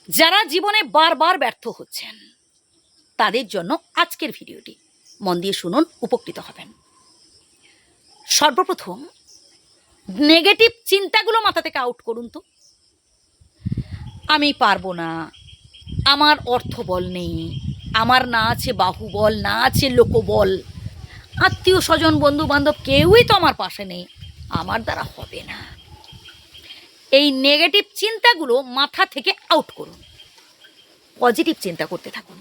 যারা জীবনে বারবার ব্যর্থ হচ্ছেন তাদের জন্য আজকের ভিডিওটি মন দিয়ে শুনুন, উপকৃত হবেন। সর্বপ্রথম নেগেটিভ চিন্তাগুলো মাথা থেকে আউট করুন তো। আমি পারবো না, আমার অর্থবল নেই, আমার না আছে বাহুবল, না আছে লোকবল, আত্মীয় স্বজন বন্ধু বান্ধব কেউই তো আমার পাশে নেই, আমার দ্বারা হবে না। এই নেগেটিভ চিন্তাগুলো মাথা থেকে আউট করুন, পজিটিভ চিন্তা করতে থাকুন,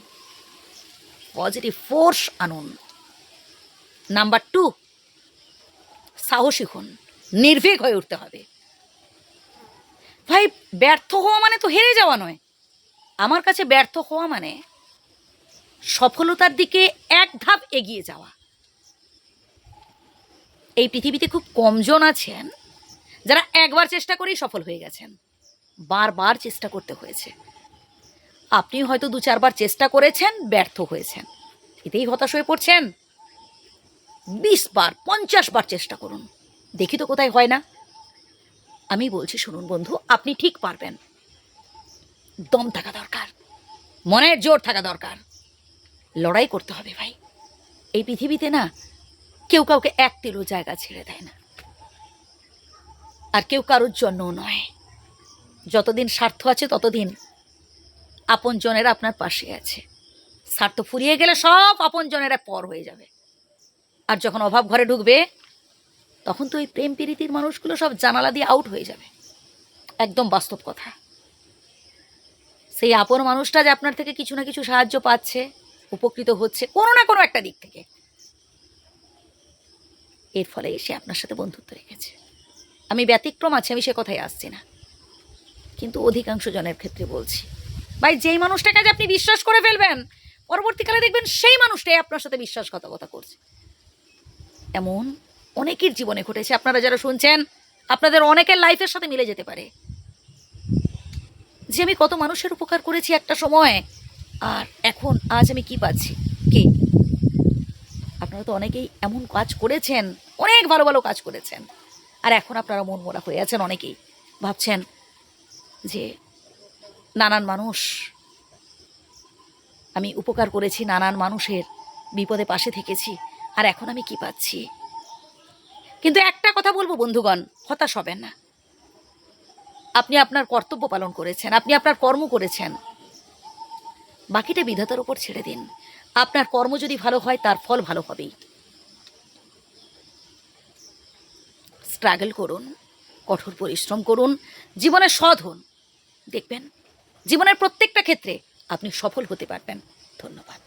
পজিটিভ ফোর্স আনুন। নাম্বার 2, সাহসী হন, নির্ভীক হয়ে উঠতে হবে। ভাই, ব্যর্থ হওয়া মানে তো হেরে যাওয়া নয়। আমার কাছে ব্যর্থ হওয়া মানে সফলতার দিকে এক ধাপ এগিয়ে যাওয়া। এই পৃথিবীতে খুব কমজন আছেন যারা একবার চেষ্টা করেই সফল হয়ে গেছেন, বারবার চেষ্টা করতে হয়েছে। আপনি হয়তো 2-4 বার চেষ্টা করেছেন, ব্যর্থ হয়েছেন, এতেই হতাশ হয়ে পড়ছেন। 20 বার 50 বার চেষ্টা করুন, দেখি তো কোথায় হয় না। আমি বলছি শুনুন বন্ধু, আপনি ঠিক পারবেন। দম থাকা দরকার, মনের জোর থাকা দরকার, লড়াই করতে হবে ভাই। এই পৃথিবীতে না কেউ কাউকে এক তিলও জায়গা ছেড়ে দেয় না, আর কেউ কারোর জন্যও নয়। যতদিন স্বার্থ আছে ততদিন আপনজনেরা আপনার পাশে আছে। স্বার্থ ফুরিয়ে গেলে সব আপনজনেরা পর হয়ে যাবে। আর যখন অভাব ঘরে ঢুকবে তখন তো ওই প্রেম প্রীতির মানুষগুলো সব জানালা দিয়ে আউট হয়ে যাবে। একদম বাস্তব কথা। সেই আপন মানুষটা যে আপনার থেকে কিছু না কিছু সাহায্য পাচ্ছে, উপকৃত হচ্ছে কোনো না কোনো একটা দিক থেকে, এর ফলে সে আপনার সাথে বন্ধুত্ব রেখেছে। আমি ব্যতিক্রম আছে, আমি সে কথাই আসছি না, কিন্তু অধিকাংশ জনের ক্ষেত্রে বলছি ভাই, যেই মানুষটাকে আজ আপনি বিশ্বাস করে ফেলবেন, পরবর্তীকালে দেখবেন সেই মানুষটাই আপনার সাথে বিশ্বাসঘাতকতা করছে। এমন অনেকের জীবনে ঘটেছে। আপনারা যারা শুনছেন, আপনাদের অনেকের লাইফের সাথে মিলে যেতে পারে যে আমি কত মানুষের উপকার করেছি একটা সময়, আর এখন আজ আমি কি পাচ্ছি। কে? আপনারা তো অনেকেই এমন কাজ করেছেন, অনেক ভালো ভালো কাজ করেছেন, আর এখন আপনারা মন মরা হয়ে আছেন। অনেকেই ভাবছেন যে নানান মানুষ, আমি উপকার করেছি, নানান মানুষের বিপদে পাশে থেকেছি, আর এখন আমি কি পাচ্ছি। কিন্তু একটা কথা বলবো বন্ধুগণ, হতাশ হবেন না। আপনি আপনার কর্তব্য পালন করেছেন, আপনি আপনার কর্ম করেছেন, বাকিটা বিধাতার উপর ছেড়ে দিন। আপনার কর্ম যদি ভালো হয় তার ফল ভালো হবেই। স্ট্রাগল করুন, কঠোর পরিশ্রম করুন, জীবনে সৎ হন, দেখবেন জীবনের প্রত্যেকটা ক্ষেত্রে আপনি সফল হতে পারবেন। ধন্যবাদ।